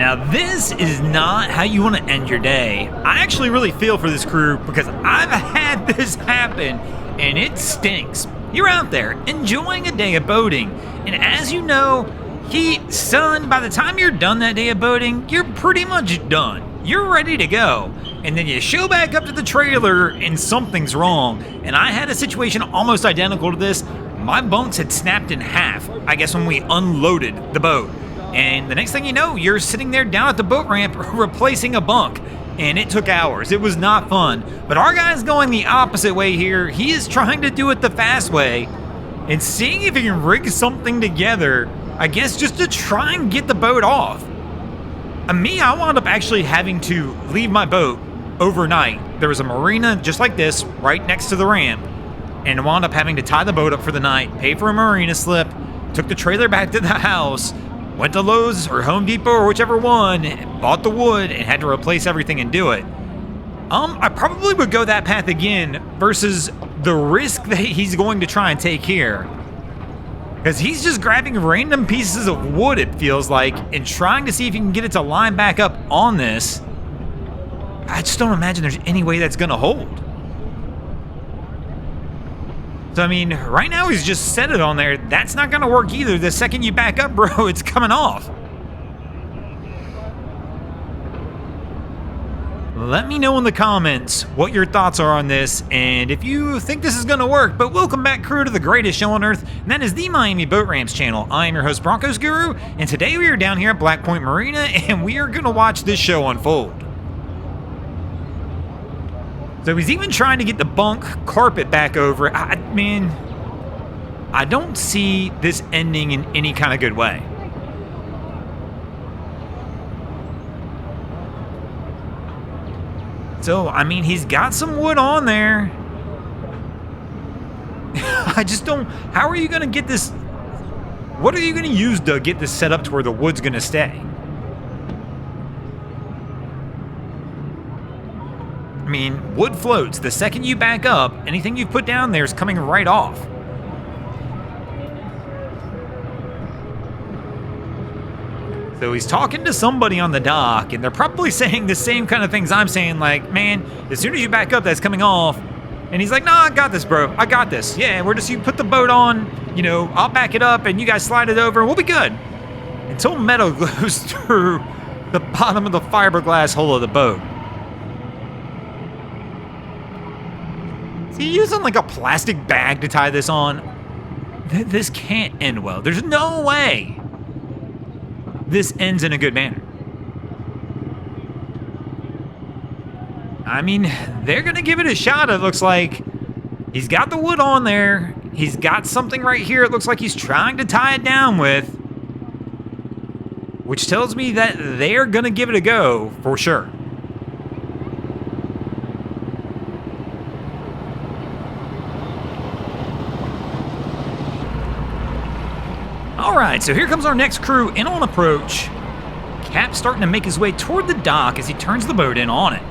Now this is not how you want to end your day. I actually really feel for this crew because I've had this happen and it stinks. You're out there enjoying a day of boating, and as you know, heat, sun, by the time you're done that day of boating, you're pretty much done. You're ready to go. And then you show back up to the trailer and something's wrong. And I had a situation almost identical to this. My bunks had snapped in half, I guess when we unloaded the boat. And the next thing you know, you're sitting there down at the boat ramp replacing a bunk. And it took hours. It was not fun. But our guy's going the opposite way here. He is trying to do it the fast way and seeing if he can rig something together, I guess just to try and get the boat off. I wound up actually having to leave my boat overnight. There was a marina just like this right next to the ramp, and I wound up having to tie the boat up for the night, pay for a marina slip, took the trailer back to the house, went to Lowe's or Home Depot or whichever one, bought the wood, and had to replace everything and do it. I probably would go that path again versus the risk that he's going to try and take here. Because he's just grabbing random pieces of wood, it feels like, and trying to see if he can get it to line back up on this. I just don't imagine there's any way that's gonna hold. So, I mean, right now he's just set it on there. That's not gonna work either. The second you back up, bro, it's coming off. Let me know in the comments what your thoughts are on this and if you think this is gonna work. But welcome back, crew, to the greatest show on earth, and that is the Miami Boat Ramps channel. I am your host, Broncos Guru, and today we are down here at Point Marina, and we are gonna watch this show unfold. So he's even trying to get the bunk carpet back over. Man, I don't see this ending in any kind of good way. So, I mean, he's got some wood on there. I just don't... How are you going to get this... What are you going to use to get this set up to where the wood's going to stay? I mean, wood floats. The second you back up, anything you put down there is coming right off. So he's talking to somebody on the dock, and they're probably saying the same kind of things I'm saying, like, man, as soon as you back up, that's coming off. And he's like, no, I got this, bro. I got this. Yeah, you put the boat on, you know, I'll back it up, and you guys slide it over, and we'll be good. Until metal goes through the bottom of the fiberglass hull of the boat. Is he using, like, a plastic bag to tie this on? This can't end well. There's no way this ends in a good manner. I mean, they're gonna give it a shot, it looks like. He's got the wood on there. He's got something right here it looks like he's trying to tie it down with, which tells me that they're gonna give it a go for sure. Alright, so here comes our next crew in on approach. Cap's starting to make his way toward the dock as he turns the boat in on it.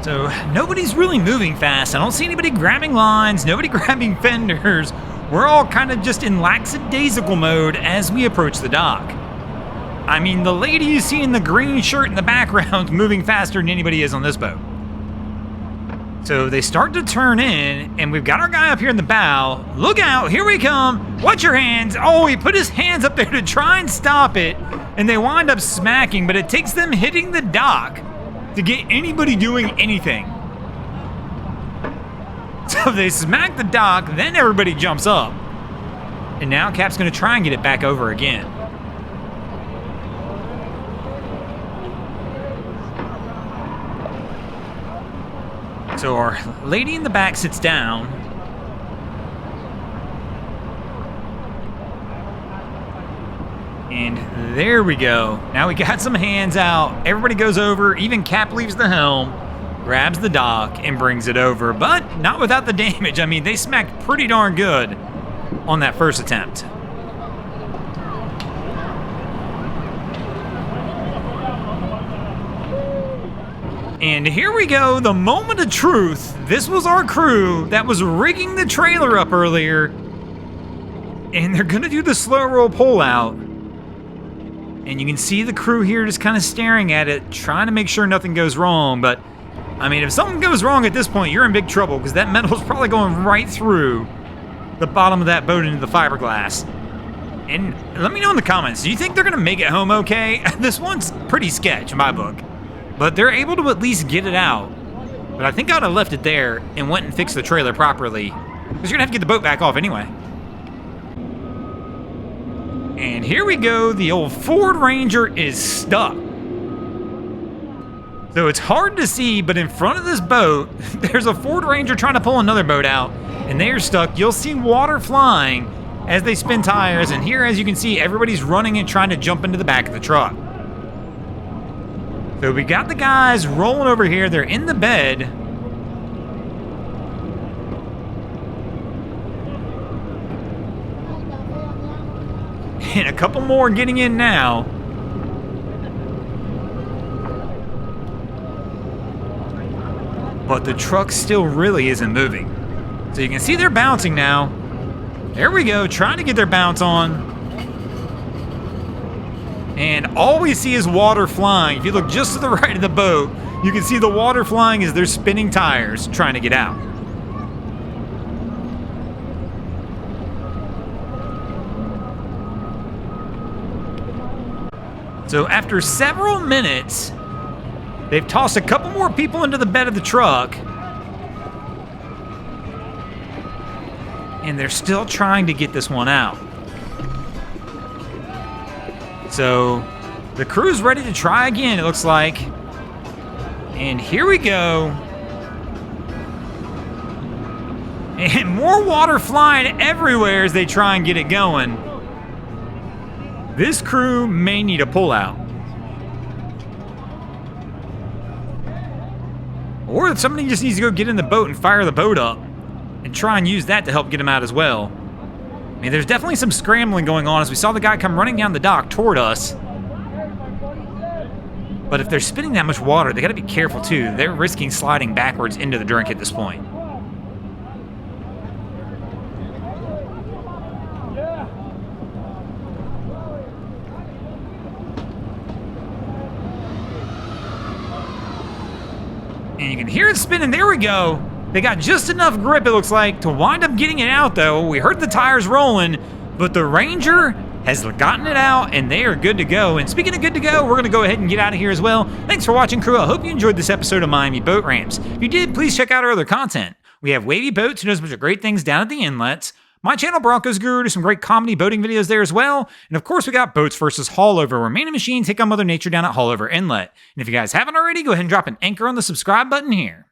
So nobody's really moving fast. I don't see anybody grabbing lines, nobody grabbing fenders. We're all kind of just in lackadaisical mode as we approach the dock. I mean, the lady you see in the green shirt in the background moving faster than anybody is on this boat. So they start to turn in, and we've got our guy up here in the bow. Look out, here we come. Watch your hands. Oh, he put his hands up there to try and stop it, and they wind up smacking, but it takes them hitting the dock to get anybody doing anything. So they smack the dock, then everybody jumps up. And now Cap's gonna try and get it back over again. So our lady in the back sits down. And there we go. Now we got some hands out. Everybody goes over. Even Cap leaves the helm, grabs the dock, and brings it over. But not without the damage. I mean, they smacked pretty darn good on that first attempt. And here we go, the moment of truth. This was our crew that was rigging the trailer up earlier. And they're gonna do the slow roll pull out. And you can see the crew here just kind of staring at it, trying to make sure nothing goes wrong. But, I mean, if something goes wrong at this point, you're in big trouble because that metal's probably going right through the bottom of that boat into the fiberglass. And let me know in the comments, do you think they're going to make it home okay? This one's pretty sketch in my book. But they're able to at least get it out. But I think I would have left it there and went and fixed the trailer properly. Because you're going to have to get the boat back off anyway. And here we go. The old Ford Ranger is stuck. So it's hard to see, but in front of this boat, there's a Ford Ranger trying to pull another boat out. And they are stuck. You'll see water flying as they spin tires. And here, as you can see, everybody's running and trying to jump into the back of the truck. So we got the guys rolling over here. They're in the bed. And a couple more getting in now. But the truck still really isn't moving. So you can see they're bouncing now. There we go, trying to get their bounce on. And all we see is water flying. If you look just to the right of the boat, you can see the water flying as they're spinning tires trying to get out. So after several minutes, they've tossed a couple more people into the bed of the truck. And they're still trying to get this one out. So the crew's ready to try again, it looks like. And here we go. And more water flying everywhere as they try and get it going. This crew may need a pullout. Or somebody just needs to go get in the boat and fire the boat up and try and use that to help get them out as well. I mean, there's definitely some scrambling going on as we saw the guy come running down the dock toward us. But if they're spitting that much water, they gotta be careful too. They're risking sliding backwards into the drink at this point. And you can hear it spinning. There we go. They got just enough grip, it looks like, to wind up getting it out, though. We heard the tires rolling, but the Ranger has gotten it out, and they are good to go. And speaking of good to go, we're going to go ahead and get out of here as well. Thanks for watching, crew. I hope you enjoyed this episode of Miami Boat Ramps. If you did, please check out our other content. We have Wavy Boats, who does a bunch of great things down at the inlets. My channel, Broncos Guru, does some great comedy boating videos there as well. And of course, we got Boats vs. Haulover, where man and machine take on Mother Nature down at Haulover Inlet. And if you guys haven't already, go ahead and drop an anchor on the subscribe button here.